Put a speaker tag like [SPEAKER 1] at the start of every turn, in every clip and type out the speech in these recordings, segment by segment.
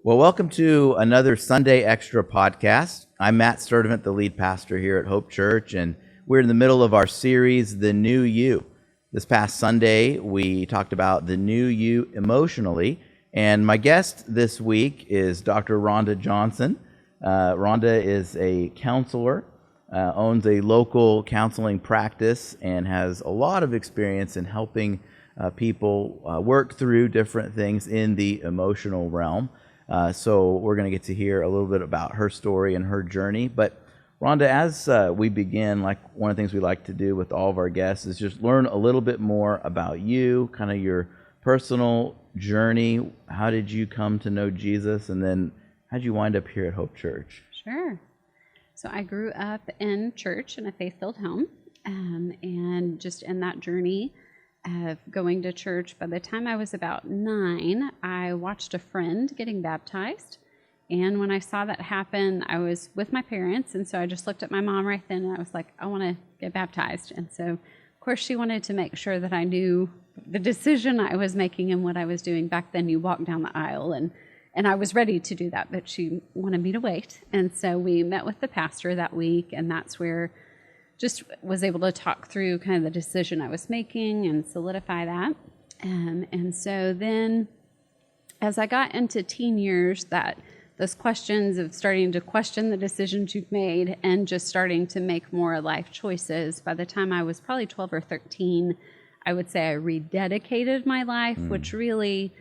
[SPEAKER 1] Well, welcome to another Sunday Extra podcast. I'm Matt Sturdivant, the lead pastor here at Hope Church, and we're in the middle of our series, The New You. This past Sunday, we talked about the new you emotionally, and my guest this week is Dr. Rhonda Johnson. Rhonda is a counselor, owns a local counseling practice, and has a lot of experience in helping people work through different things in the emotional realm. So we're going to get to hear a little bit about her story and her journey. But Rhonda, as we begin, like one of the things we like to do with all of our guests is just learn a little bit more about you, kind of your personal journey. How did you come to know Jesus? And then how did you wind up here at Hope Church?
[SPEAKER 2] Sure. So I grew up in church in a faith-filled home, and just in that journey of going to church, by the time I was about 9, I watched a friend getting baptized. And when I saw that happen, I was with my parents. And so I just looked at my mom right then and I was like, I want to get baptized. And so, of course, she wanted to make sure that I knew the decision I was making and what I was doing. Back then, you walk down the aisle and I was ready to do that, but she wanted me to wait. And so we met with the pastor that week, and that's where just was able to talk through kind of the decision I was making and solidify that. And so then as I got into teen years, that those questions of starting to question the decisions you've made and just starting to make more life choices, by the time I was probably 12 or 13, I would say I rededicated my life, which really,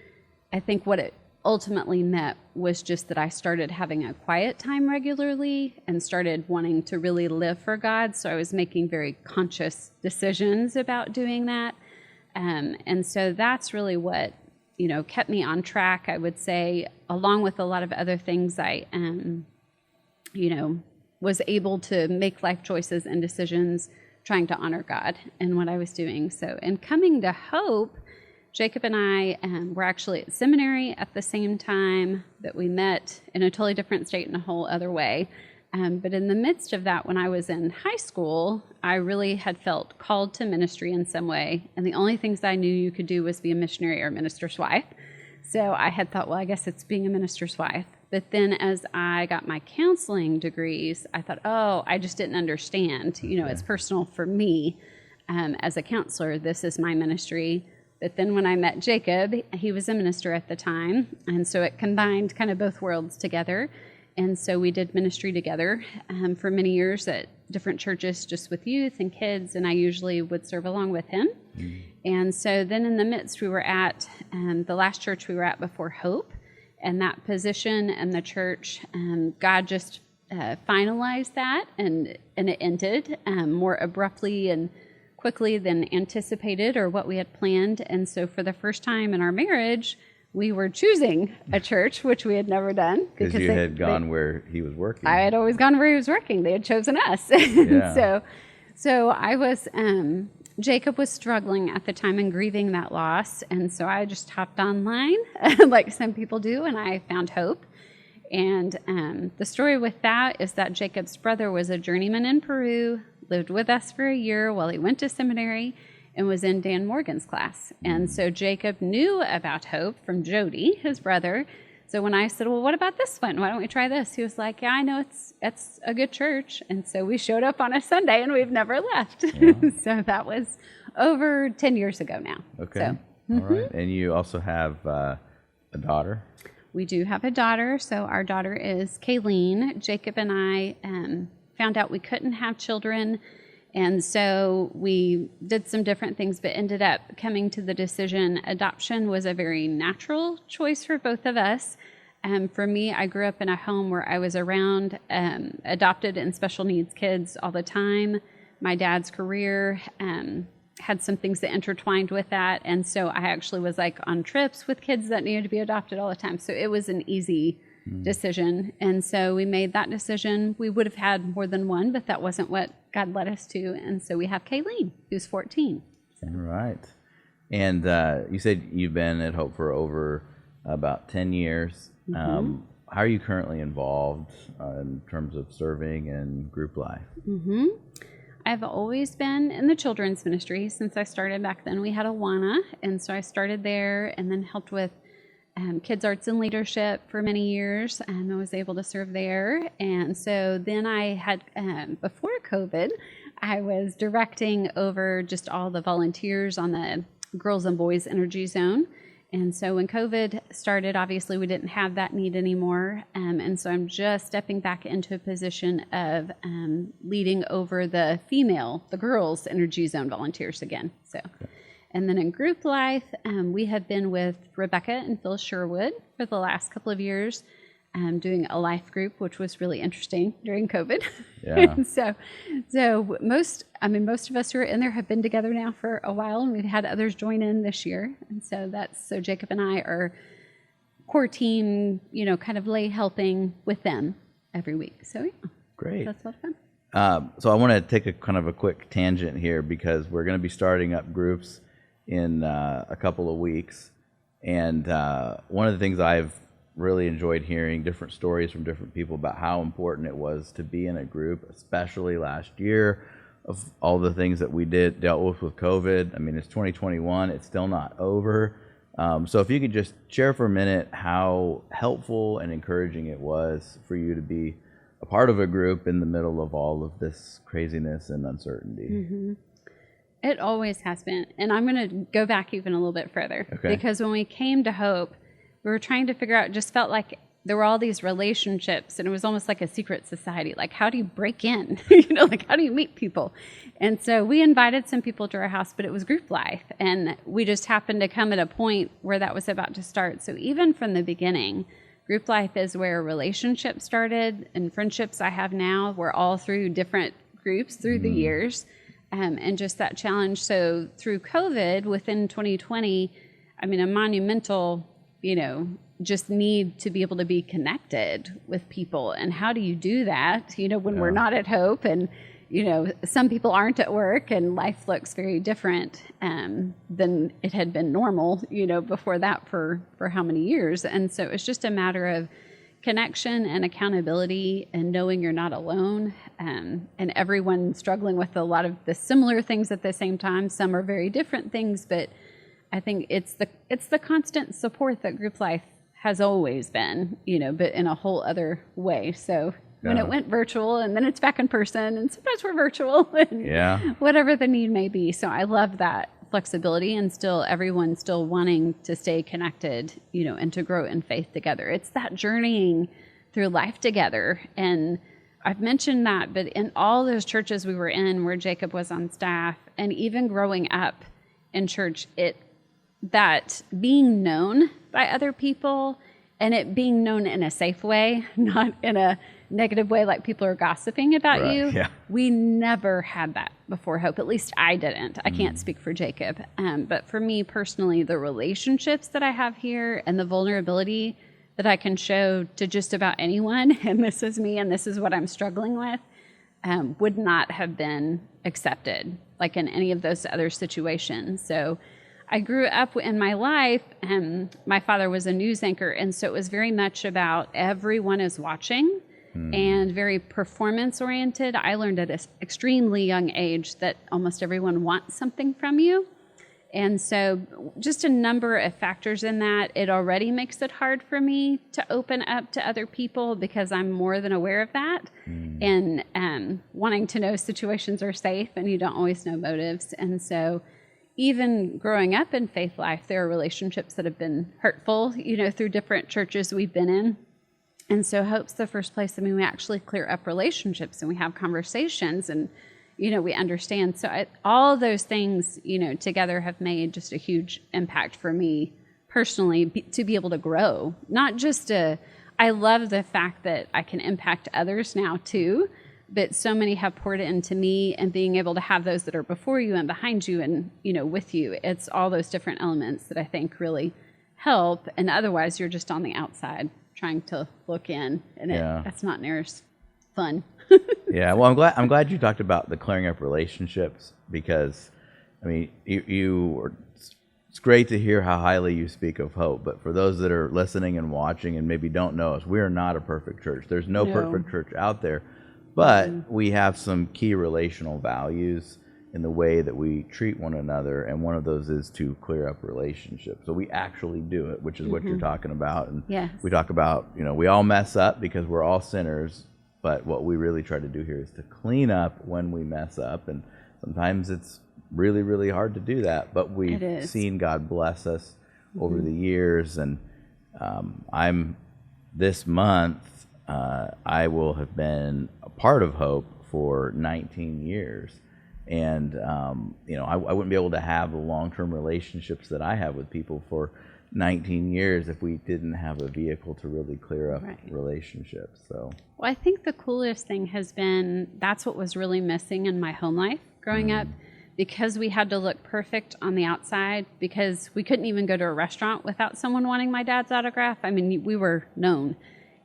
[SPEAKER 2] I think what it ultimately meant was just that I started having a quiet time regularly and started wanting to really live for God. So I was making very conscious decisions about doing that. And so that's really what, kept me on track, I would say, along with a lot of other things. I, was able to make life choices and decisions trying to honor God in what I was doing. So in coming to Hope, Jacob and I were actually at seminary at the same time that we met, in a totally different state in a whole other way. But in the midst of that, when I was in high school, I really had felt called to ministry in some way. And the only things I knew you could do was be a missionary or a minister's wife. So I had thought, well, I guess it's being a minister's wife. But then as I got my counseling degrees, I thought, I just didn't understand. It's personal for me as a counselor. This is my ministry. But then when I met Jacob, he was a minister at the time, and so it combined kind of both worlds together. And so we did ministry together for many years at different churches, just with youth and kids, and I usually would serve along with him. And so then in the midst, we were at the last church we were at before Hope, and that position and the church, God just finalized that, and it ended more abruptly and quickly than anticipated or what we had planned. And so for the first time in our marriage, we were choosing a church, which we had never done.
[SPEAKER 1] Because you had gone where he was working.
[SPEAKER 2] I had always gone where he was working. They had chosen us. Yeah. So I was, Jacob was struggling at the time and grieving that loss. And so I just hopped online like some people do, and I found Hope. And the story with that is that Jacob's brother was a journeyman in Peru, lived with us for a year while he went to seminary, and was in Dan Morgan's class. And so Jacob knew about Hope from Jody, his brother. So when I said, well, what about this one? Why don't we try this? He was like, yeah, I know it's a good church. And so we showed up on a Sunday, and we've never left. Yeah. So that was over 10 years ago now.
[SPEAKER 1] Okay. So, all right. And you also have a daughter?
[SPEAKER 2] We do have a daughter. So our daughter is Kayleen. Jacob and I found out we couldn't have children, and so we did some different things, but ended up coming to the decision adoption was a very natural choice for both of us. For me, I grew up in a home where I was around adopted and special needs kids all the time. My dad's career had some things that intertwined with that, and so I actually was like on trips with kids that needed to be adopted all the time. So it was an easy decision. And so we made that decision. We would have had more than one, but that wasn't what God led us to. And so we have Kayleen, who's 14.
[SPEAKER 1] All right. And you said you've been at Hope for over about 10 years. How are you currently involved in terms of serving and group life?
[SPEAKER 2] I've always been in the children's ministry since I started back then. We had Awana, and so I started there and then helped with kids arts and leadership for many years, and I was able to serve there. And so then I had, before COVID, I was directing over just all the volunteers on the Girls and Boys Energy Zone. And so when COVID started, obviously we didn't have that need anymore. And so I'm just stepping back into a position of leading over the Girls Energy Zone volunteers again. So, and then in group life, we have been with Rebecca and Phil Sherwood for the last couple of years, doing a life group, which was really interesting during COVID.
[SPEAKER 1] Yeah.
[SPEAKER 2] so most of us who are in there have been together now for a while, and we've had others join in this year. And so Jacob and I are core team, kind of lay helping with them every week. So yeah,
[SPEAKER 1] Great.
[SPEAKER 2] That's a lot of fun.
[SPEAKER 1] So I want to take a kind of a quick tangent here because we're going to be starting up groups in a couple of weeks. And one of the things I've really enjoyed hearing different stories from different people about how important it was to be in a group, especially last year, of all the things that we dealt with COVID. I mean, it's 2021, it's still not over. So if you could just share for a minute how helpful and encouraging it was for you to be a part of a group in the middle of all of this craziness and uncertainty.
[SPEAKER 2] Mm-hmm. It always has been. And I'm going to go back even a little bit further.
[SPEAKER 1] Okay.
[SPEAKER 2] Because when we came to Hope, we were trying to figure out, just felt like there were all these relationships, and it was almost like a secret society. Like, how do you break in? Like, how do you meet people? And so we invited some people to our house, but it was group life. And we just happened to come at a point where that was about to start. So even from the beginning, group life is where relationships started, and friendships I have now were all through different groups through the years. And just that challenge. So through COVID, within 2020, a monumental, just need to be able to be connected with people. And how do you do that, when we're not at Hope and, some people aren't at work and life looks very different than it had been normal, before that for how many years. And so it's just a matter of connection and accountability and knowing you're not alone, and everyone struggling with a lot of the similar things at the same time. Some are very different things, but I think it's the constant support that group life has always been, but in a whole other way. So when it went virtual, and then it's back in person, and sometimes we're virtual, and whatever the need may be. So I love that flexibility, and everyone's still wanting to stay connected, and to grow in faith together. It's that journeying through life together. And I've mentioned that, but in all those churches we were in where Jacob was on staff, and even growing up in church, that being known by other people, and it being known in a safe way, not in a negative way like people are gossiping about you. Yeah. We never had that before Hope. At least I didn't. I can't speak for Jacob. But for me personally, the relationships that I have here and the vulnerability that I can show to just about anyone, and this is me and this is what I'm struggling with, would not have been accepted like in any of those other situations. So I grew up in my life, my father was a news anchor, and so it was very much about everyone is watching and very performance oriented. I learned at an extremely young age that almost everyone wants something from you. And so just a number of factors in that, it already makes it hard for me to open up to other people because I'm more than aware of that and wanting to know situations are safe, and you don't always know motives. And so even growing up in faith life, there are relationships that have been hurtful, through different churches we've been in. And so Hope's the first place, we actually clear up relationships and we have conversations and, we understand. So all those things, together have made just a huge impact for me personally to be able to grow. Not just I love the fact that I can impact others now too, but so many have poured into me, and being able to have those that are before you and behind you and, with you. It's all those different elements that I think really help. And otherwise you're just on the outside trying to look in, and that's not near as fun.
[SPEAKER 1] Yeah. Well, I'm glad you talked about the clearing up relationships, because it's great to hear how highly you speak of Hope, but for those that are listening and watching and maybe don't know us, we are not a perfect church. There's no perfect church out there. But we have some key relational values in the way that we treat one another, and one of those is to clear up relationships. So we actually do it, which is what you're talking about. And
[SPEAKER 2] Yes.
[SPEAKER 1] we talk about, we all mess up because we're all sinners, but what we really try to do here is to clean up when we mess up, and sometimes it's really, really hard to do that, but we've seen God bless us over the years. And this month, I will have been a part of Hope for 19 years. And, I wouldn't be able to have the long-term relationships that I have with people for 19 years if we didn't have a vehicle to really clear up relationships. So,
[SPEAKER 2] well, I think the coolest thing has been that's what was really missing in my home life growing up, because we had to look perfect on the outside, because we couldn't even go to a restaurant without someone wanting my dad's autograph. I mean, we were known.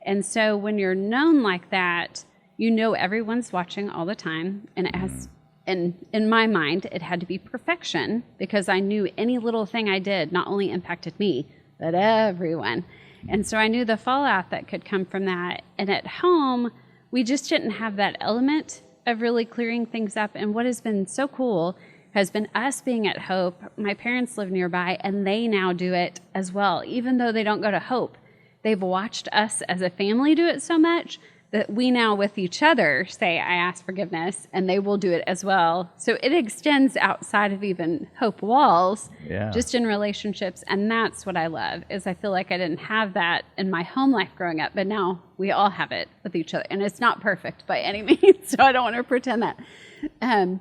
[SPEAKER 2] And so when you're known like that, everyone's watching all the time, and it has, and in my mind, it had to be perfection, because I knew any little thing I did not only impacted me, but everyone. And so I knew the fallout that could come from that. And at home, we just didn't have that element of really clearing things up. And what has been so cool has been us being at Hope. My parents live nearby, and they now do it as well. Even though they don't go to Hope, they've watched us as a family do it so much that we now with each other say, I ask forgiveness, and they will do it as well. So it extends outside of even Hope walls, just in relationships. And that's what I love, is I feel like I didn't have that in my home life growing up, but now we all have it with each other. And it's not perfect by any means, so I don't want to pretend that.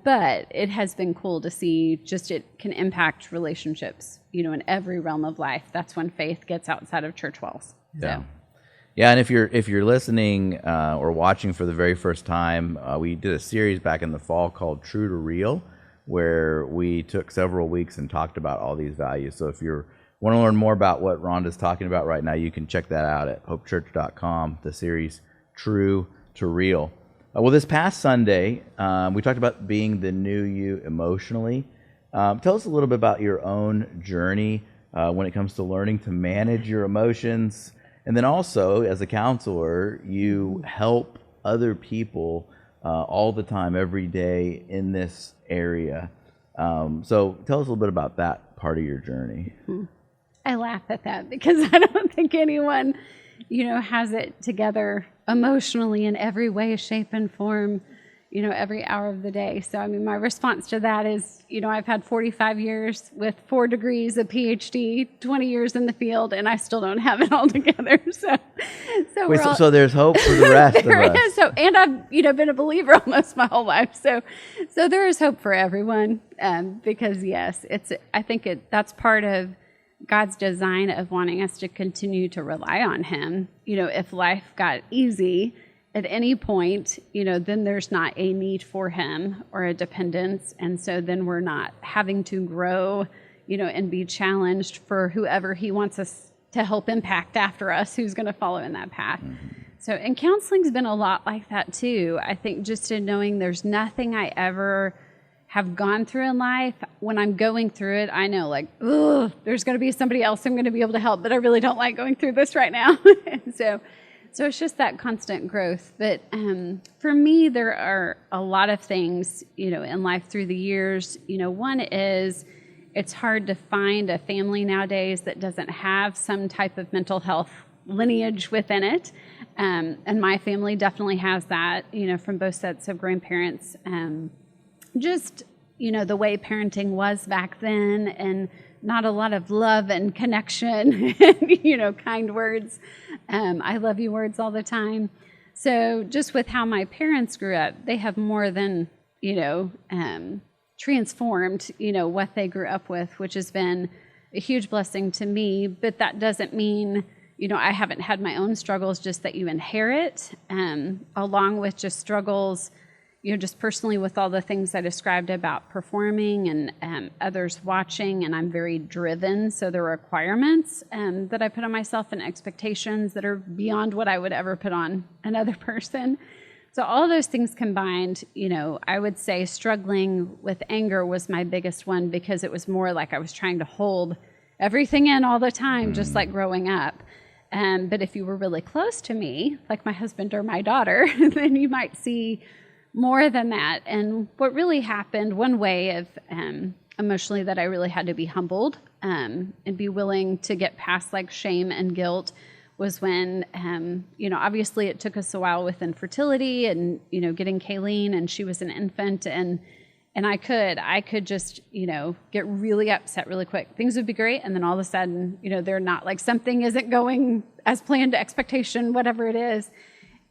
[SPEAKER 2] But it has been cool to see just it can impact relationships, in every realm of life. That's when faith gets outside of church walls.
[SPEAKER 1] Yeah.
[SPEAKER 2] So.
[SPEAKER 1] Yeah, and if you're listening or watching for the very first time, we did a series back in the fall called True to Real, where we took several weeks and talked about all these values. So if you want to learn more about what Rhonda's talking about right now, you can check that out at hopechurch.com, the series True to Real. Well, this past Sunday, we talked about being the new you emotionally. Tell us a little bit about your own journey when it comes to learning to manage your emotions. And then also, as a counselor, you help other people all the time, every day in this area. So tell us a little bit about that part of your journey.
[SPEAKER 2] I laugh at that because I don't think anyone, has it together emotionally in every way, shape, and form, every hour of the day. So, my response to that is, I've had 45 years with 4 degrees, a PhD, 20 years in the field, and I still don't have it all together. So
[SPEAKER 1] there's hope for the rest of us.
[SPEAKER 2] There is hope. And I've, been a believer almost my whole life. So there is hope for everyone. Because yes, I think that's part of God's design of wanting us to continue to rely on Him. If life got easy at any point, then there's not a need for Him or a dependence. And so then we're not having to grow, and be challenged for whoever He wants us to help impact after us, who's going to follow in that path. So, and counseling's been a lot like that too. I think just in knowing there's nothing I ever have gone through in life, when I'm going through it, I know there's going to be somebody else I'm going to be able to help, but I really don't like going through this right now. And so it's just that constant growth. But for me, there are a lot of things, in life through the years. One is it's hard to find a family nowadays that doesn't have some type of mental health lineage within it. And my family definitely has that, from both sets of grandparents. Just, the way parenting was back then, and not a lot of love and connection and, kind words. I love you words all the time. So just with how my parents grew up, they have more than, transformed, what they grew up with, which has been a huge blessing to me. But that doesn't mean, I haven't had my own struggles, just that you inherit, along with just struggles, just personally with all the things I described about performing and others watching, and I'm very driven. So there are requirements that I put on myself and expectations that are beyond what I would ever put on another person. So all those things combined, I would say struggling with anger was my biggest one, because it was more like I was trying to hold everything in all the time, just like growing up. But if you were really close to me, like my husband or my daughter, then you might see more than that. And what really happened, one way of emotionally that I really had to be humbled and be willing to get past like shame and guilt was when, obviously it took us a while with infertility and, getting Kayleen, and she was an infant, and I could just, get really upset really quick. Things would be great, and then all of a sudden, they're not, like something isn't going as planned to expectation, whatever it is.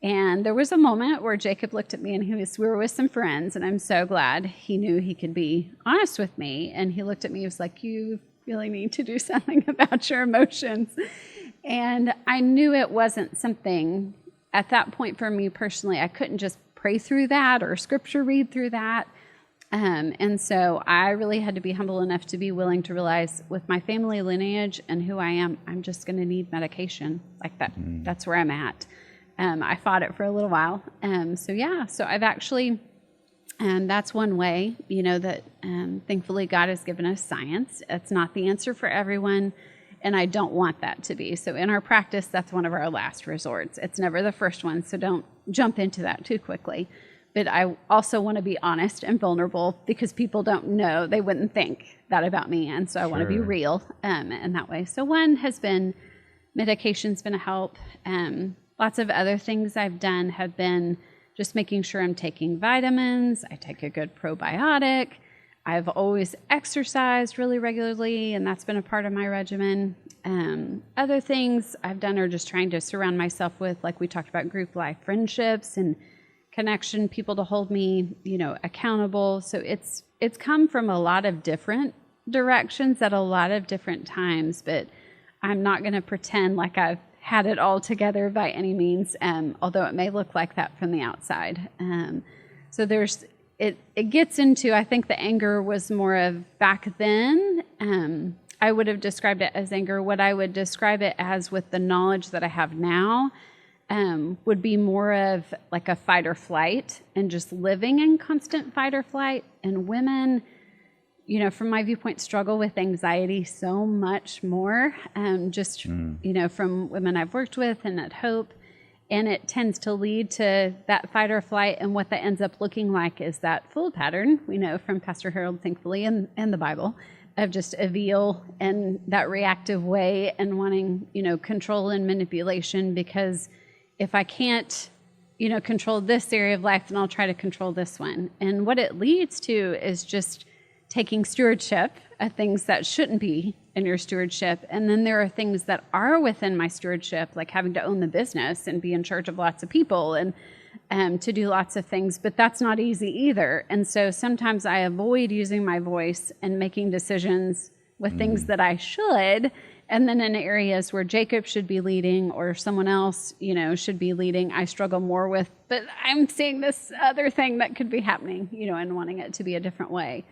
[SPEAKER 2] And there was a moment where Jacob looked at me, and we were with some friends, and I'm so glad he knew he could be honest with me. And he looked at me, he was like, "You really need to do something about your emotions." And I knew it wasn't something at that point for me personally. I couldn't just pray through that or scripture read through that. And so I really had to be humble enough to be willing to realize with my family lineage and who I am, I'm just going to need medication like that. That's where I'm at. I fought it for a little while. So I've actually, that's one way, that thankfully God has given us science. It's not the answer for everyone, and I don't want that to be. So in our practice, that's one of our last resorts. It's never the first one, so don't jump into that too quickly. But I also want to be honest and vulnerable because people don't know. They wouldn't think that about me, and so I want to be real in that way. So one has been medication's been a help. Lots of other things I've done have been just making sure I'm taking vitamins. I take a good probiotic. I've always exercised really regularly, and that's been a part of my regimen. Other things I've done are just trying to surround myself with, like we talked about, group life friendships and connection, people to hold me, accountable. So it's come from a lot of different directions at a lot of different times, but I'm not going to pretend like I've had it all together by any means, although it may look like that from the outside. So it gets into, I think the anger was more of back then. I would have described it as anger. What I would describe it as with the knowledge that I have now would be more of like a fight or flight and just living in constant fight or flight. And women, from my viewpoint, struggle with anxiety so much more, from women I've worked with and at Hope. And it tends to lead to that fight or flight. And what that ends up looking like is that full pattern we know from Pastor Harold, thankfully, and the Bible, of just a veal and that reactive way and wanting, control and manipulation. Because if I can't, control this area of life, then I'll try to control this one. And what it leads to is just taking stewardship of things that shouldn't be in your stewardship. And then there are things that are within my stewardship, like having to own the business and be in charge of lots of people and to do lots of things, but that's not easy either. And so sometimes I avoid using my voice and making decisions with things that I should. And then in areas where Jacob should be leading or someone else, should be leading, I struggle more with, but I'm seeing this other thing that could be happening, and wanting it to be a different way.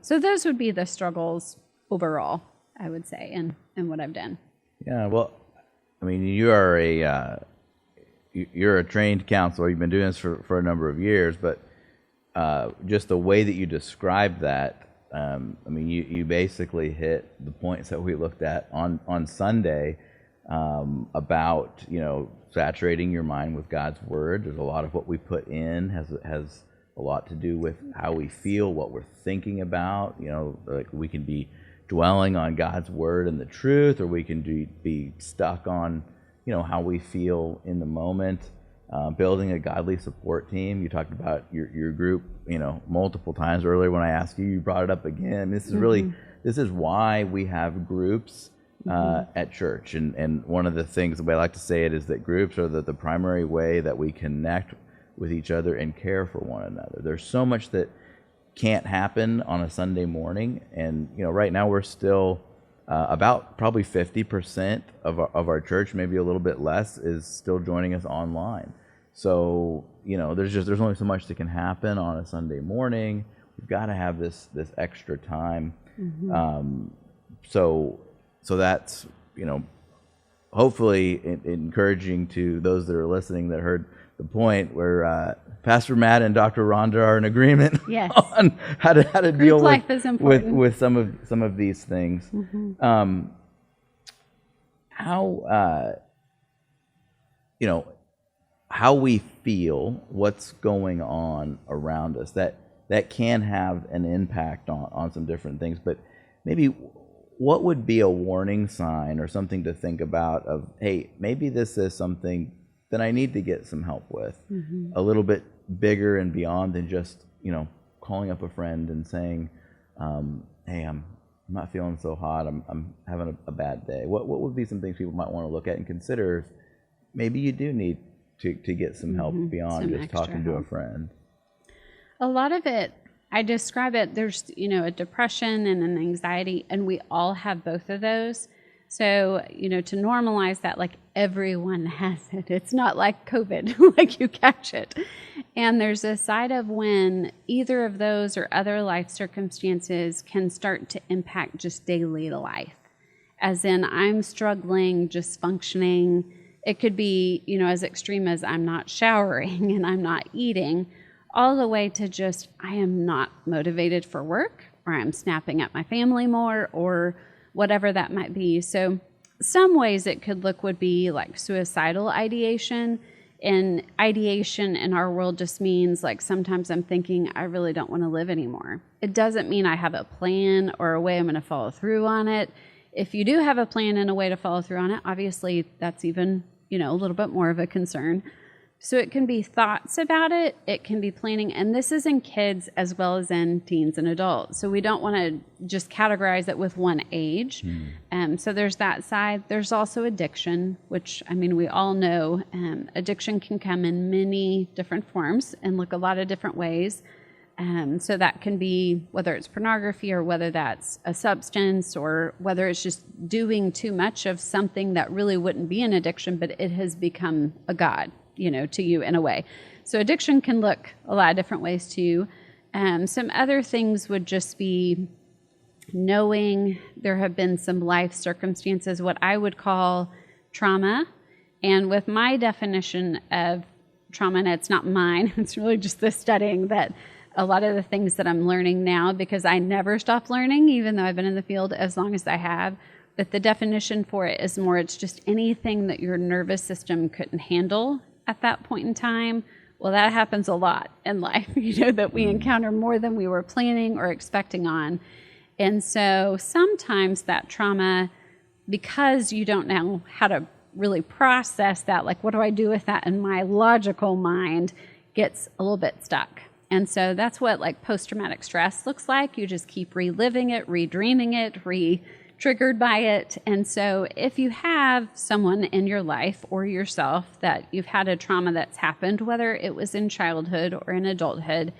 [SPEAKER 2] So those would be the struggles overall, I would say, and what I've done.
[SPEAKER 1] Yeah, well, I mean, you're a trained counselor. You've been doing this for a number of years, but just the way that you describe that, you basically hit the points that we looked at on Sunday about, saturating your mind with God's word. There's a lot of what we put in has a lot to do with how we feel, what we're thinking about. Like we can be dwelling on God's word and the truth, or we can be stuck on, how we feel in the moment. Building a godly support team. You talked about your group, multiple times earlier when I asked you. You brought it up again. This is why we have groups at church. And one of the things, the way I like to say it, is that groups are the primary way that we connect with each other and care for one another. There's so much that can't happen on a Sunday morning, and right now we're still about probably 50% of our church, maybe a little bit less, is still joining us online. So there's only so much that can happen on a Sunday morning. We've got to have this extra time. So that's hopefully encouraging to those that are listening that heard the point where Pastor Matt and Dr. Rhonda are in agreement on how to deal with some of these things. how we feel, what's going on around us, that can have an impact on some different things. But maybe what would be a warning sign or something to think about of, hey, maybe this is something that I need to get some help with, a little bit bigger and beyond than just, calling up a friend and saying, hey, I'm not feeling so hot, I'm having a bad day. What would be some things people might want to look at and consider if maybe you do need to get some help beyond
[SPEAKER 2] Some
[SPEAKER 1] just
[SPEAKER 2] extra
[SPEAKER 1] talking to a
[SPEAKER 2] help.
[SPEAKER 1] friend?
[SPEAKER 2] A lot of it, I describe it, there's, a depression and an anxiety, and we all have both of those. So, to normalize that, like everyone has it. It's not like COVID, like you catch it. And there's a side of when either of those or other life circumstances can start to impact just daily life. As in, I'm struggling, just functioning. It could be, as extreme as I'm not showering and I'm not eating, all the way to just I am not motivated for work, or I'm snapping at my family more, or whatever that might be. So some ways it could look would be like suicidal ideation. And ideation in our world just means like sometimes I'm thinking I really don't want to live anymore. It doesn't mean I have a plan or a way I'm going to follow through on it. If you do have a plan and a way to follow through on it, obviously that's even, a little bit more of a concern. So it can be thoughts about it, it can be planning, and this is in kids as well as in teens and adults. So we don't want to just categorize it with one age. So there's that side. There's also addiction, which, we all know addiction can come in many different forms and look a lot of different ways. So that can be whether it's pornography or whether that's a substance or whether it's just doing too much of something that really wouldn't be an addiction, but it has become a god, to you in a way. So addiction can look a lot of different ways too. Some other things would just be knowing there have been some life circumstances, what I would call trauma. And with my definition of trauma, and it's not mine, it's really just the studying that a lot of the things that I'm learning now, because I never stop learning, even though I've been in the field as long as I have. But the definition for it is more, it's just anything that your nervous system couldn't handle at that point in time. Well, that happens a lot in life, that we encounter more than we were planning or expecting on. And so sometimes that trauma, because you don't know how to really process that, like, what do I do with that in my logical mind, gets a little bit stuck. And so that's what like post-traumatic stress looks like. You just keep reliving it, redreaming it, triggered by it. And so if you have someone in your life or yourself that you've had a trauma that's happened, whether it was in childhood or in adulthood,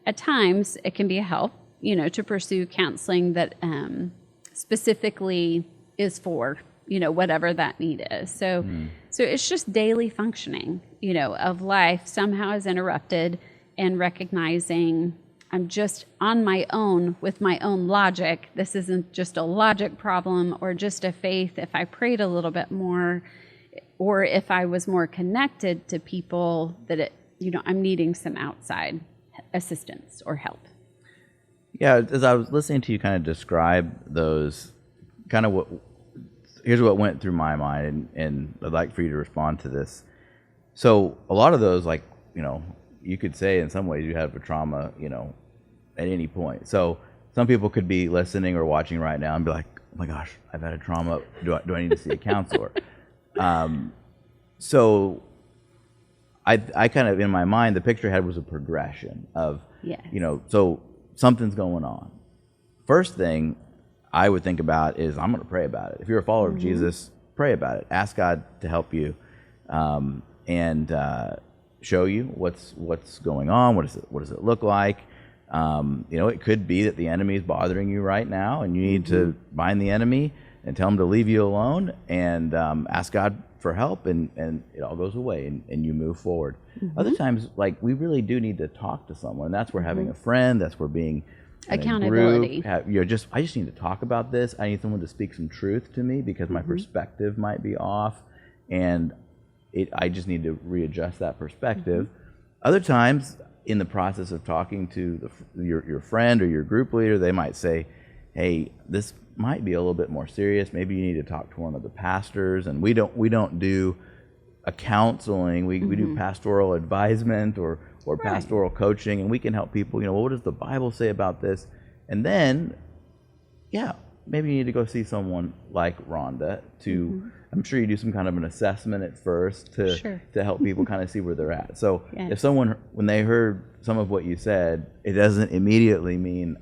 [SPEAKER 2] at times it can be a help, to pursue counseling that specifically is for, whatever that need is. So it's just daily functioning, of life somehow is interrupted, and recognizing I'm just on my own with my own logic. This isn't just a logic problem or just a faith. If I prayed a little bit more, or if I was more connected to people, that I'm needing some outside assistance or help.
[SPEAKER 1] Yeah, as I was listening to you kind of describe those, here's what went through my mind, and I'd like for you to respond to this. So a lot of those, like, you could say in some ways you have a trauma, at any point. So some people could be listening or watching right now and be like, oh my gosh, I've had a trauma. Do I need to see a counselor? So I kind of, in my mind, the picture I had was a progression of,
[SPEAKER 2] Yes.
[SPEAKER 1] So something's going on. First thing I would think about is I'm going to pray about it. If you're a follower of Jesus, pray about it. Ask God to help you and show you what's going on. What does it look like? It could be that the enemy is bothering you right now, and you need to bind the enemy and tell him to leave you alone, and ask God for help, and it all goes away, and you move forward. Other times, like, we really do need to talk to someone. That's where having a friend. That's where being in
[SPEAKER 2] accountability.
[SPEAKER 1] a group, I just need to talk about this. I need someone to speak some truth to me because my perspective might be off, and I just need to readjust that perspective. Other times, in the process of talking to your friend or your group leader, they might say, hey, this might be a little bit more serious. Maybe you need to talk to one of the pastors. And we don't do a counseling. We do pastoral advisement or pastoral coaching, and we can help people, well, what does the Bible say about this? And then, maybe you need to go see someone like Rhonda to, I'm sure you do some kind of an assessment at first to help people kind of see where they're at. So if someone, when they heard some of what you said, it doesn't immediately mean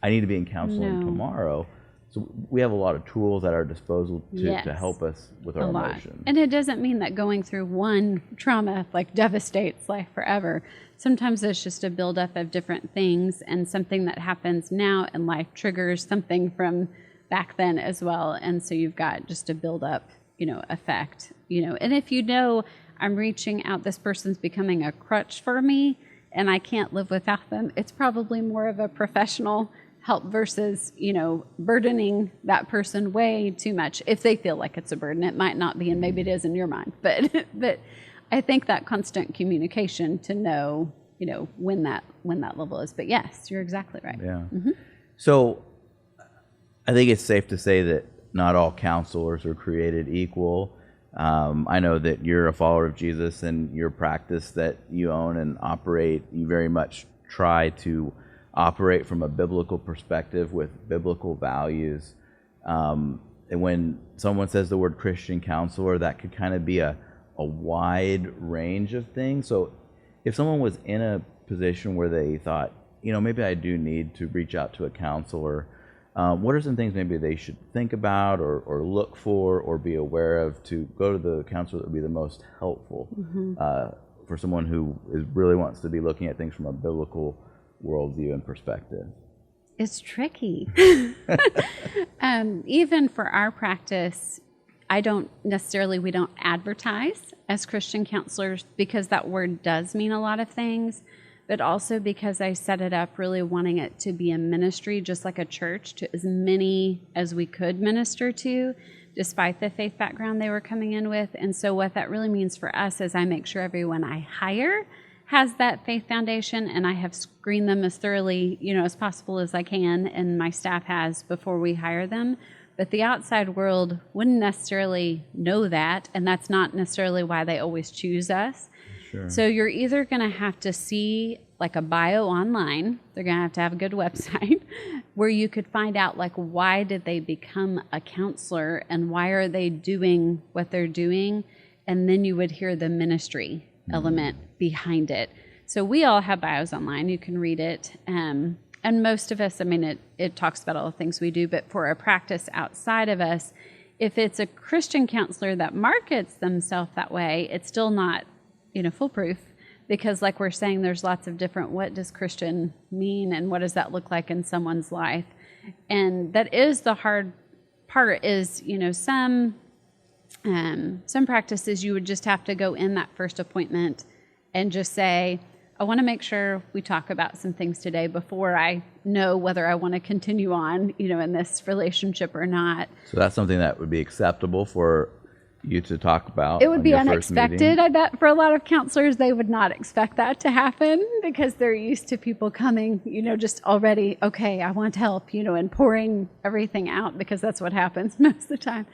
[SPEAKER 1] I need to be in counseling tomorrow. So we have a lot of tools at our disposal to help us with our emotions.
[SPEAKER 2] And it doesn't mean that going through one trauma like devastates life forever. Sometimes it's just a buildup of different things, and something that happens now in life triggers something from back then as well. And so you've got just a buildup, effect, And if I'm reaching out, this person's becoming a crutch for me and I can't live without them, it's probably more of a professional help versus, burdening that person way too much. If they feel like it's a burden, it might not be, and maybe it is in your mind. But I think that constant communication to know, when that level is. But yes, you're exactly right.
[SPEAKER 1] Yeah. So I think it's safe to say that not all counselors are created equal. I know that you're a follower of Jesus, and your practice that you own and operate, you very much try to operate from a biblical perspective with biblical values. And when someone says the word Christian counselor, that could kind of be a wide range of things. So if someone was in a position where they thought, maybe I do need to reach out to a counselor, what are some things maybe they should think about or look for or be aware of to go to the counselor that would be the most helpful for someone who really wants to be looking at things from a biblical worldview and perspective?
[SPEAKER 2] It's tricky. Even for our practice, we don't advertise as Christian counselors, because that word does mean a lot of things, but also because I set it up really wanting it to be a ministry, just like a church, to as many as we could minister to, despite the faith background they were coming in with. And so what that really means for us is I make sure everyone I hire has that faith foundation, and I have screened them as thoroughly, as possible as I can, and my staff has before we hire them. But the outside world wouldn't necessarily know that, and that's not necessarily why they always choose us.
[SPEAKER 1] Sure.
[SPEAKER 2] So you're either going to have to see like a bio online. They're going to have a good website where you could find out why did they become a counselor and why are they doing what they're doing, and then you would hear the ministry element behind it. So we all have bios online. You can read it. And most of us, it talks about all the things we do, but for a practice outside of us, if it's a Christian counselor that markets themselves that way, it's still not, foolproof, because like we're saying, there's lots of different, what does Christian mean and what does that look like in someone's life? And that is the hard part is, some practices you would just have to go in that first appointment and just say, I want to make sure we talk about some things today before I know whether I want to continue on, in this relationship or not.
[SPEAKER 1] So that's something that would be acceptable for you to talk about.
[SPEAKER 2] It would be unexpected. I bet for a lot of counselors, they would not expect that to happen because they're used to people coming, just already, okay, I want help, and pouring everything out, because that's what happens most of the time.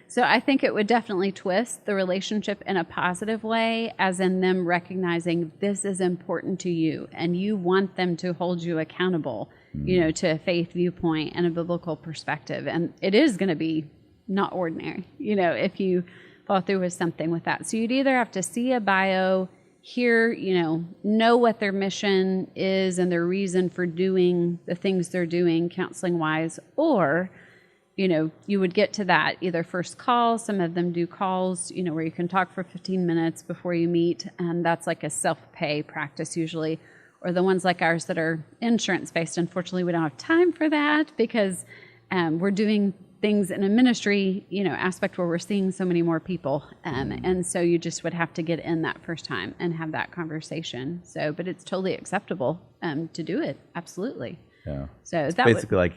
[SPEAKER 2] So I think it would definitely twist the relationship in a positive way, as in them recognizing this is important to you and you want them to hold you accountable, to a faith viewpoint and a biblical perspective. And it is going to be not ordinary, if you follow through with something with that. So you'd either have to see a bio, hear, know what their mission is and their reason for doing the things they're doing counseling wise, or you would get to that either first call. Some of them do calls, where you can talk for 15 minutes before you meet. And that's like a self-pay practice usually. Or the ones like ours that are insurance-based. Unfortunately, we don't have time for that because we're doing things in a ministry, aspect where we're seeing so many more people. And so you just would have to get in that first time and have that conversation. So, but it's totally acceptable to do it. Absolutely.
[SPEAKER 1] Yeah.
[SPEAKER 2] So
[SPEAKER 1] it's
[SPEAKER 2] that
[SPEAKER 1] basically like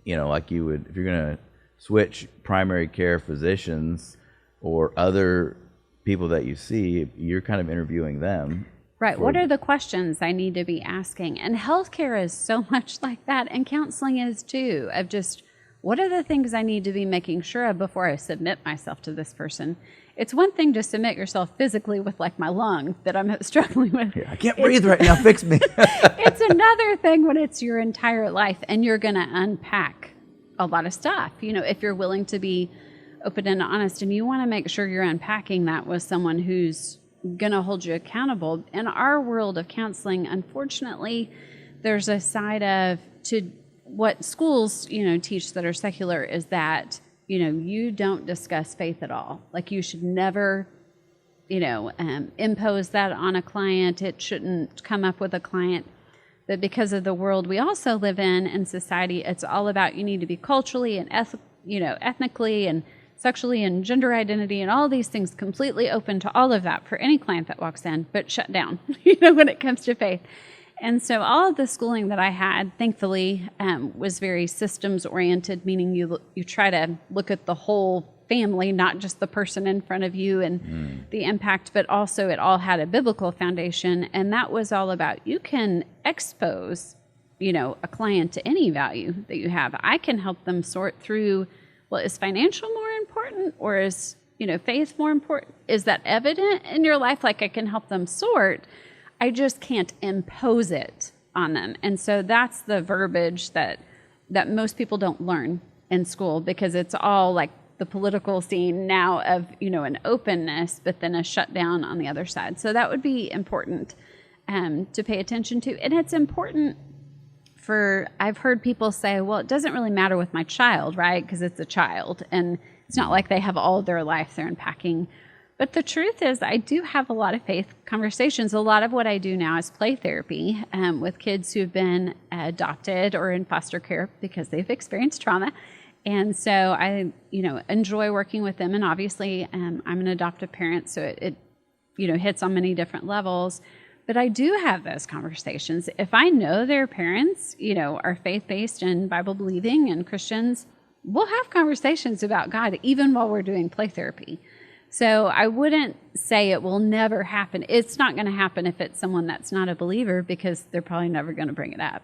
[SPEAKER 1] you would, if you're going to switch primary care physicians or other people that you see, you're kind of interviewing them.
[SPEAKER 2] Right. What are the questions I need to be asking? And healthcare is so much like that, and counseling is too, of just what are the things I need to be making sure of before I submit myself to this person? It's one thing to submit yourself physically with like my lung that I'm struggling with.
[SPEAKER 1] Yeah, I can't breathe right now. Fix me.
[SPEAKER 2] It's another thing when it's your entire life and you're going to unpack a lot of stuff. If you're willing to be open and honest and you want to make sure you're unpacking that with someone who's going to hold you accountable. In our world of counseling, unfortunately, there's a side of to what schools, teach that are secular is that, you don't discuss faith at all. Like you should never, impose that on a client. It shouldn't come up with a client. But because of the world we also live in society, it's all about you need to be culturally and ethnically and sexually and gender identity and all these things completely open to all of that for any client that walks in, but shut down, when it comes to faith. And so all of the schooling that I had, thankfully, was very systems oriented, meaning you try to look at the whole family, not just the person in front of you and the impact, but also it all had a biblical foundation. And that was all about you can expose, a client to any value that you have. I can help them sort through, well, is financial more important or is, faith more important? Is that evident in your life? Like I can help them sort. I just can't impose it on them. And so that's the verbiage that most people don't learn in school because it's all like the political scene now of, an openness, but then a shutdown on the other side. So that would be important to pay attention to. And it's important I've heard people say, well, it doesn't really matter with my child, right? Because it's a child and it's not like they have all of their life they're unpacking. But the truth is I do have a lot of faith conversations. A lot of what I do now is play therapy with kids who've been adopted or in foster care because they've experienced trauma. And so I, enjoy working with them. And obviously I'm an adoptive parent, so it hits on many different levels. But I do have those conversations. If I know their parents, are faith-based and Bible-believing and Christians, we'll have conversations about God even while we're doing play therapy. So I wouldn't say it will never happen. It's not going to happen if it's someone that's not a believer because they're probably never going to bring it up.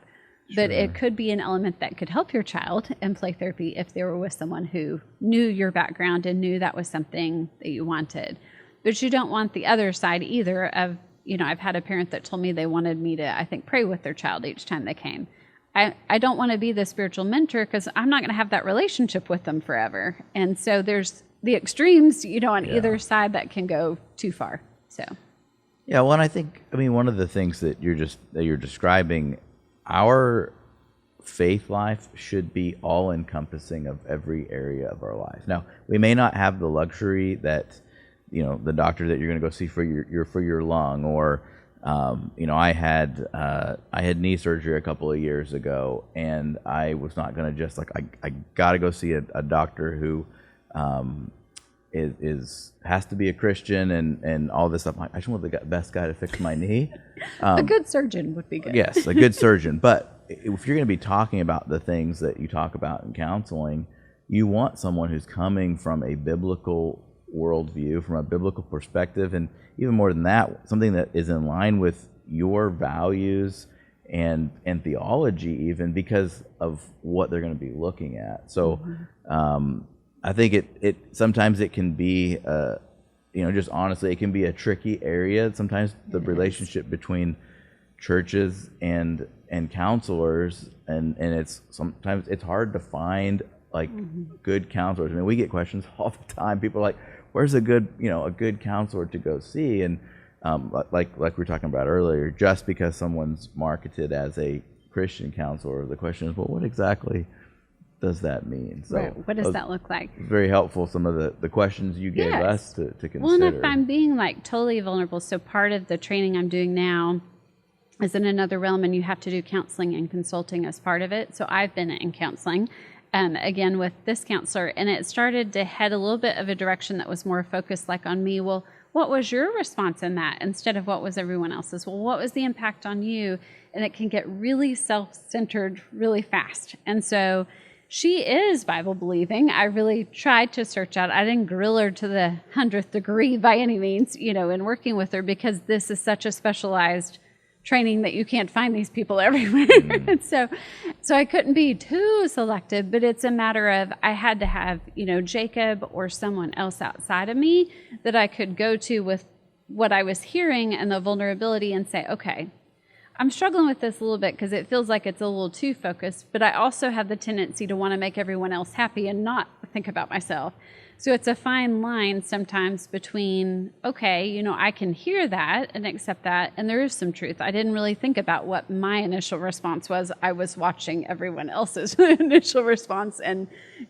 [SPEAKER 2] Sure. But it could be an element that could help your child in play therapy if they were with someone who knew your background and knew that was something that you wanted. But you don't want the other side either of, I've had a parent that told me they wanted me to, I think, pray with their child each time they came. I don't want to be the spiritual mentor because I'm not going to have that relationship with them forever. And so there's the extremes, on either side that can go too far. So.
[SPEAKER 1] Yeah, well, and I think, one of the things that you're describing, our faith life should be all encompassing of every area of our life. Now, we may not have the luxury that, the doctor that you're going to go see for your lung, or, I had knee surgery a couple of years ago, and I was not going to just I got to go see a doctor who has to be a Christian and all this stuff. I just want the best guy to fix my knee.
[SPEAKER 2] A good surgeon would be good.
[SPEAKER 1] Yes, a good surgeon. But if you're going to be talking about the things that you talk about in counseling, you want someone who's coming from a biblical worldview, from a biblical perspective, and even more than that, something that is in line with your values and theology, even because of what they're going to be looking at. So I think it sometimes it can be just honestly, it can be a tricky area. Sometimes the relationship between churches and counselors, and sometimes it's hard to find good counselors. We get questions all the time. People are like, where's a good counselor to go see? And like we were talking about earlier, just because someone's marketed as a Christian counselor, the question is, well, what exactly does that mean? So
[SPEAKER 2] right. What does that look like?
[SPEAKER 1] Very helpful, some of the questions you gave us to consider.
[SPEAKER 2] Well, and if I'm being totally vulnerable, so part of the training I'm doing now is in another realm, and you have to do counseling and consulting as part of it. So I've been in counseling, again, with this counselor, and it started to head a little bit of a direction that was more focused on me. Well, what was your response in that instead of what was everyone else's? Well, what was the impact on you? And it can get really self-centered really fast. And so she is Bible believing. I really tried to search out. I didn't grill her to the 100th degree by any means, in working with her, because this is such a specialized training that you can't find these people everywhere. And so I couldn't be too selective, but it's a matter of I had to have, Jacob or someone else outside of me that I could go to with what I was hearing and the vulnerability and say, okay, I'm struggling with this a little bit because it feels like it's a little too focused, but I also have the tendency to want to make everyone else happy and not think about myself. So it's a fine line sometimes between, okay, I can hear that and accept that, and there is some truth. I didn't really think about what my initial response was. I was watching everyone else's initial response and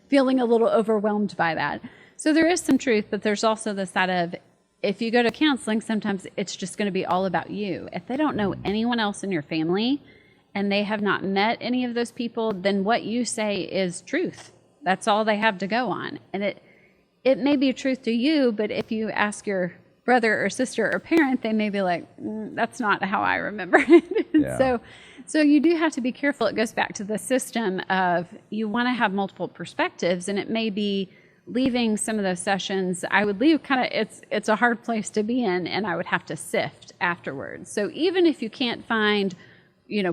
[SPEAKER 2] feeling a little overwhelmed by that. So there is some truth, but there's also the side of, if you go to counseling, sometimes it's just going to be all about you. If they don't know anyone else in your family and they have not met any of those people, then what you say is truth. That's all they have to go on. And it may be truth to you, but if you ask your brother or sister or parent, they may be like, that's not how I remember it.
[SPEAKER 1] Yeah.
[SPEAKER 2] So you do have to be careful. It goes back to the system of you want to have multiple perspectives, and it may be leaving some of those sessions. I would leave it's a hard place to be in, and I would have to sift afterwards. So even if you can't find,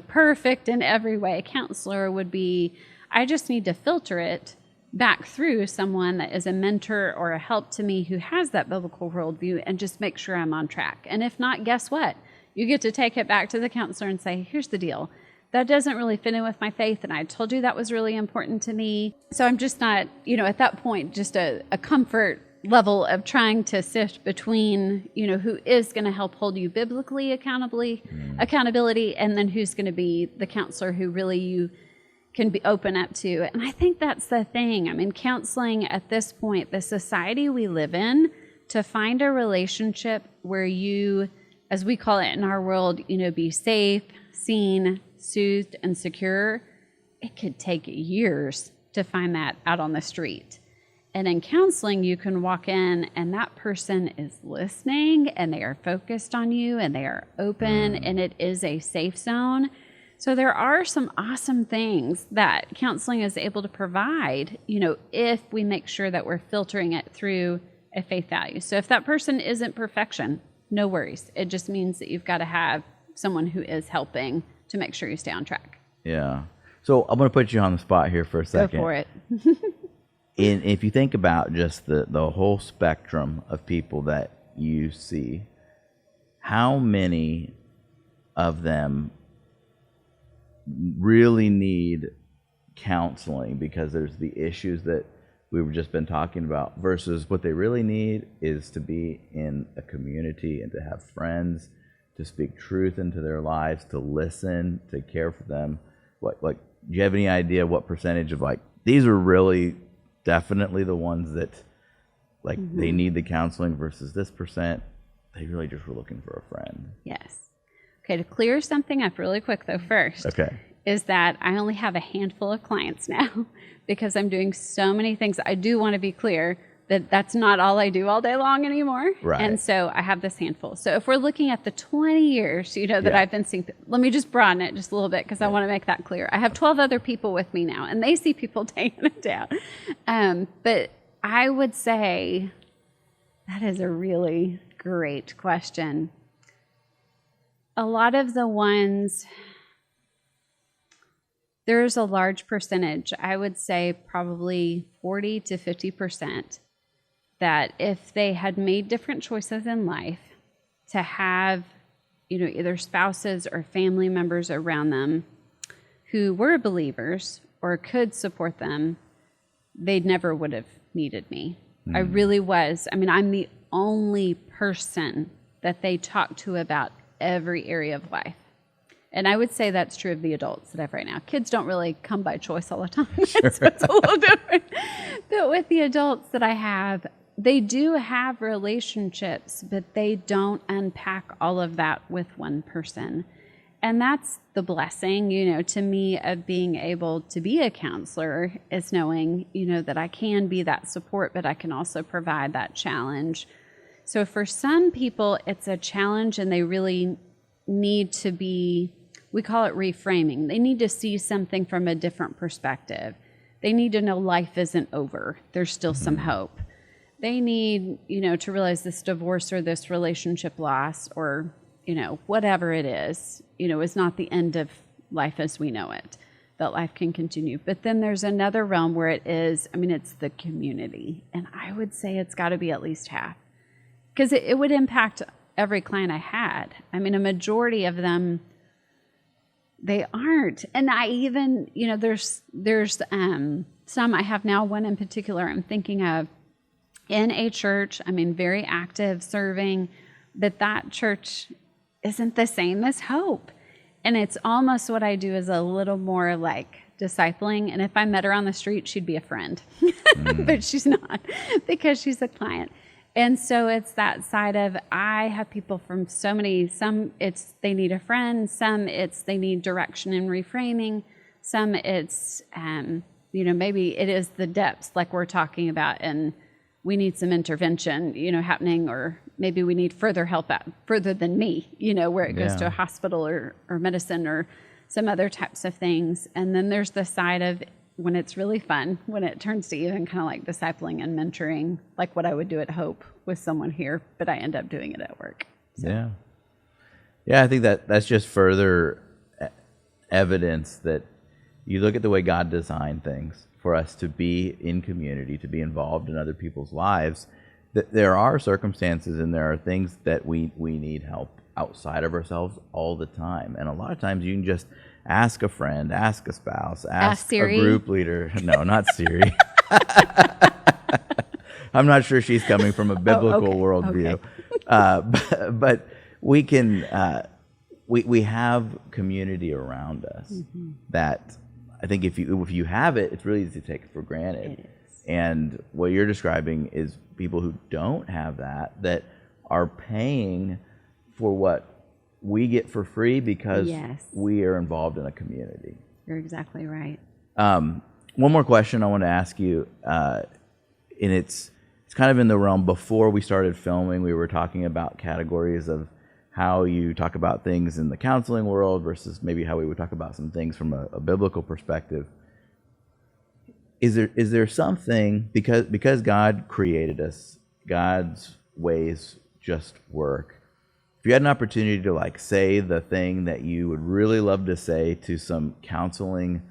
[SPEAKER 2] perfect in every way, a counselor would be, I just need to filter it back through someone that is a mentor or a help to me who has that biblical worldview, and just make sure I'm on track. And if not, guess what? You get to take it back to the counselor and say, here's the deal. That doesn't really fit in with my faith, and I told you that was really important to me. So I'm just not, at that point, just a comfort level of trying to sift between, who is going to help hold you biblically accountability, and then who's going to be the counselor who really you can be open up to. And I think that's the thing. I mean, counseling at this point, the society we live in, to find a relationship where you, as we call it in our world, be safe, seen, soothed, and secure, it could take years to find that out on the street. And in counseling, you can walk in and that person is listening and they are focused on you and they are open and it is a safe zone. So there are some awesome things that counseling is able to provide, if we make sure that we're filtering it through a faith value. So if that person isn't perfection, no worries. It just means that you've got to have someone who is helping to make sure you stay on track.
[SPEAKER 1] Yeah. So I'm going to put you on the spot here for a second.
[SPEAKER 2] Go for it.
[SPEAKER 1] If you think about just the whole spectrum of people that you see, how many of them really need counseling because there's the issues that we've just been talking about, versus what they really need is to be in a community and to have friends, to speak truth into their lives, to listen, to care for them? Do you have any idea what percentage of these are really definitely the ones that they need the counseling versus this percent, they really just were looking for a friend?
[SPEAKER 2] Yes. Okay, to clear something up really quick though first, is that I only have a handful of clients now because I'm doing so many things. I do want to be clear that that's not all I do all day long anymore.
[SPEAKER 1] Right.
[SPEAKER 2] And so I have this handful. So if we're looking at the 20 years, that I've been seeing, let me just broaden it just a little bit because I want to make that clear. I have 12 other people with me now, and they see people day in and day out. But I would say that is a really great question. A lot of the ones, there's a large percentage, I would say probably 40 to 50%, that if they had made different choices in life to have, either spouses or family members around them who were believers or could support them, they never would have needed me. I really was. I mean, I'm the only person that they talk to about every area of life. And I would say that's true of the adults that I have right now. Kids don't really come by choice all the time. Sure. So it's a little different. But with the adults that I have, they do have relationships, but they don't unpack all of that with one person. And that's the blessing, to me, of being able to be a counselor, is knowing, that I can be that support, but I can also provide that challenge. So for some people, it's a challenge and they really need to be, we call it reframing. They need to see something from a different perspective. They need to know life isn't over. There's still some hope. They need, to realize this divorce or this relationship loss or whatever it is not the end of life as we know it, that life can continue. But then there's another realm where it's the community. And I would say it's got to be at least half, because it would impact every client I had. A majority of them, they aren't. And I even, there's some I have now, one in particular I'm thinking of in a church, very active, serving, but that church isn't the same as Hope. And it's almost what I do is a little more like discipling. And if I met her on the street, she'd be a friend, but she's not, because she's a client. And so it's that side of, I have people from some it's they need a friend, some it's they need direction and reframing, some it's, maybe it is the depths like we're talking about, and we need some intervention, happening, or maybe we need further help out further than me, where it goes to a hospital or medicine or some other types of things. And then there's the side of when it's really fun, when it turns to even kind of like discipling and mentoring, like what I would do at Hope with someone here, but I end up doing it at work. So.
[SPEAKER 1] Yeah, I think that's just further evidence that you look at the way God designed things for us to be in community, to be involved in other people's lives, that there are circumstances and there are things that we need help outside of ourselves all the time. And a lot of times you can just ask a friend, ask a spouse, ask a group leader. No, not Siri. I'm not sure she's coming from a biblical worldview. Okay. But we can, we have community around us that I think if you have it, it's really easy to take it for granted.
[SPEAKER 2] It is.
[SPEAKER 1] And what you're describing is people who don't have that are paying for what we get for free because we are involved in a community.
[SPEAKER 2] You're exactly right.
[SPEAKER 1] One more question I want to ask you, and it's kind of in the realm. Before we started filming, we were talking about categories of how you talk about things in the counseling world versus maybe how we would talk about some things from a biblical perspective. Is there something, because God created us, God's ways just work. If you had an opportunity to say the thing that you would really love to say to some counseling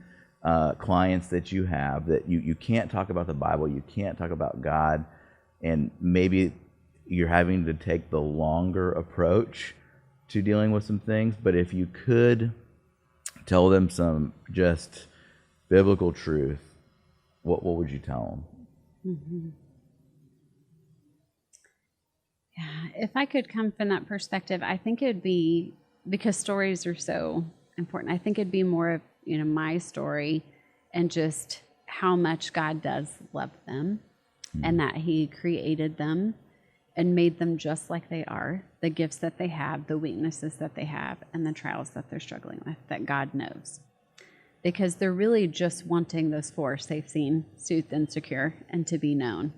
[SPEAKER 1] clients that you have, that you can't talk about the Bible, you can't talk about God, and maybe you're having to take the longer approach to dealing with some things, but if you could tell them some just biblical truth, what would you tell them?
[SPEAKER 2] Mm-hmm. Yeah, if I could come from that perspective, I think it would be, because stories are so important, I think it'd be more of, my story and just how much God does love them and that he created them and made them just like they are, the gifts that they have, the weaknesses that they have, and the trials that they're struggling with, that God knows. Because they're really just wanting those four: safe, seen, soothed, and secure, and to be known.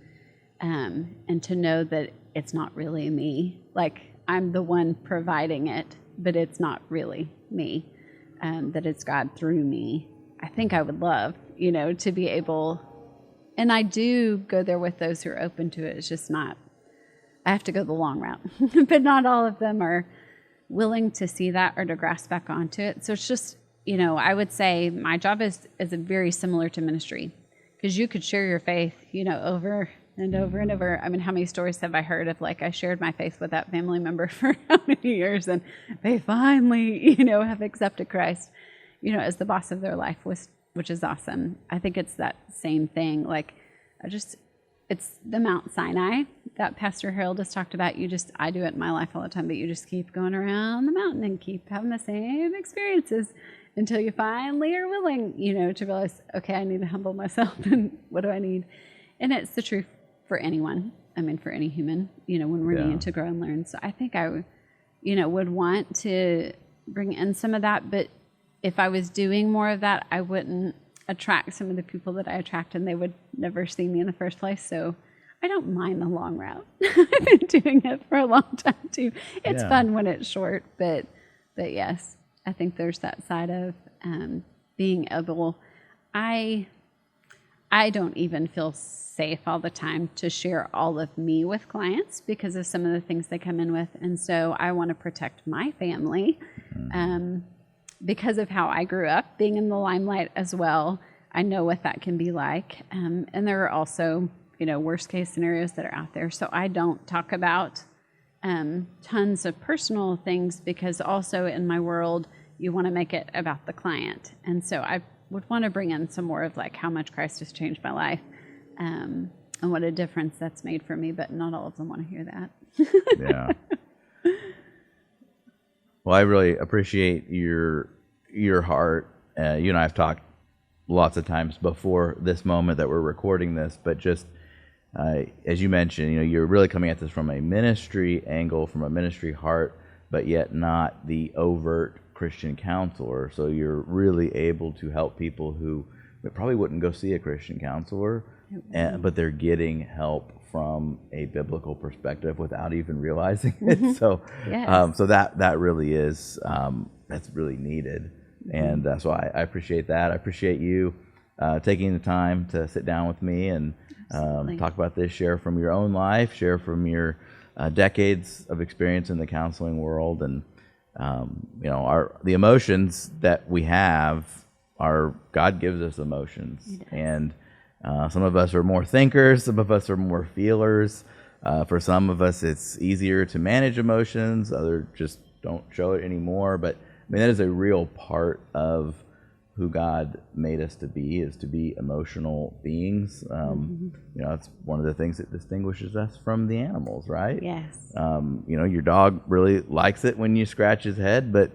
[SPEAKER 2] And to know that it's not really me. Like, I'm the one providing it, but it's not really me. That it's God through me. I think I would love, to be able, and I do go there with those who are open to it. It's just not, I have to go the long route, but not all of them are willing to see that or to grasp back onto it. So it's just, I would say my job is very similar to ministry, because you could share your faith, over and over and over. How many stories have I heard of, I shared my faith with that family member for how many years, and they finally, have accepted Christ, as the boss of their life, which is awesome. I think it's that same thing. It's the Mount Sinai that Pastor Harold has talked about. I do it in my life all the time, but you just keep going around the mountain and keep having the same experiences until you finally are willing, to realize, okay, I need to humble myself, and what do I need? And it's the truth for anyone. For any human, when we're needing to grow and learn. So I think I, would want to bring in some of that, but if I was doing more of that, I wouldn't attract some of the people that I attract, and they would never see me in the first place. So I don't mind the long route. I've been doing it for a long time too. It's fun when it's short, but yes, I think there's that side of being able. I I don't even feel safe all the time to share all of me with clients because of some of the things they come in with. And so I want to protect my family because of how I grew up, being in the limelight as well. I know what that can be like. And there are also, worst case scenarios that are out there. So I don't talk about tons of personal things because also in my world, you want to make it about the client. And so I would want to bring in some more of like how much Christ has changed my life and what a difference that's made for me, but not all of them want to hear that.
[SPEAKER 1] Yeah. Well, I really appreciate your heart. You and I have talked lots of times before this moment that we're recording this, but just as you mentioned, you're really coming at this from a ministry angle, from a ministry heart, but yet not the overt Christian counselor. So you're really able to help people who probably wouldn't go see a Christian counselor, but they're getting help from a biblical perspective without even realizing it. So,
[SPEAKER 2] Yes.
[SPEAKER 1] So that really is that's really needed, and so I appreciate that. I appreciate you taking the time to sit down with me and talk about this. Share from your own life. Share from your decades of experience in the counseling world, and the emotions that we have are God gives us emotions, and some of us are more thinkers, some of us are more feelers. For some of us, it's easier to manage emotions. Others just don't show it anymore. But that is a real part of who God made us to be, is to be emotional beings. It's one of the things that distinguishes us from the animals, right?
[SPEAKER 2] Yes.
[SPEAKER 1] Your dog really likes it when you scratch his head, but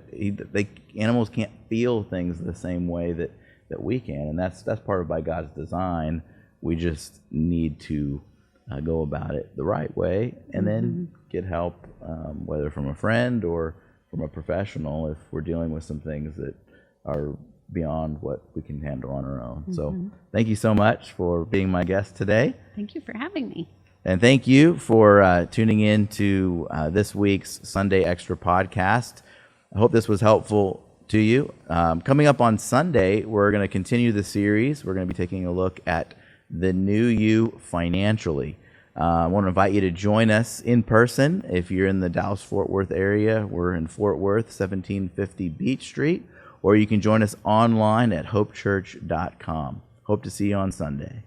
[SPEAKER 1] animals can't feel things the same way that we can, and that's part of by God's design. We just need to go about it the right way, and then get help, whether from a friend or from a professional, if we're dealing with some things that are beyond what we can handle on our own. So thank you so much for being my guest today.
[SPEAKER 2] Thank you for having me.
[SPEAKER 1] And thank you for tuning in to this week's Sunday Extra podcast. I hope this was helpful to you. Coming up on Sunday, we're going to continue the series. We're going to be taking a look at the new you financially. I want to invite you to join us in person. If you're in the Dallas-Fort Worth area, we're in Fort Worth, 1750 Beach Street, or you can join us online at hopechurch.com. Hope to see you on Sunday.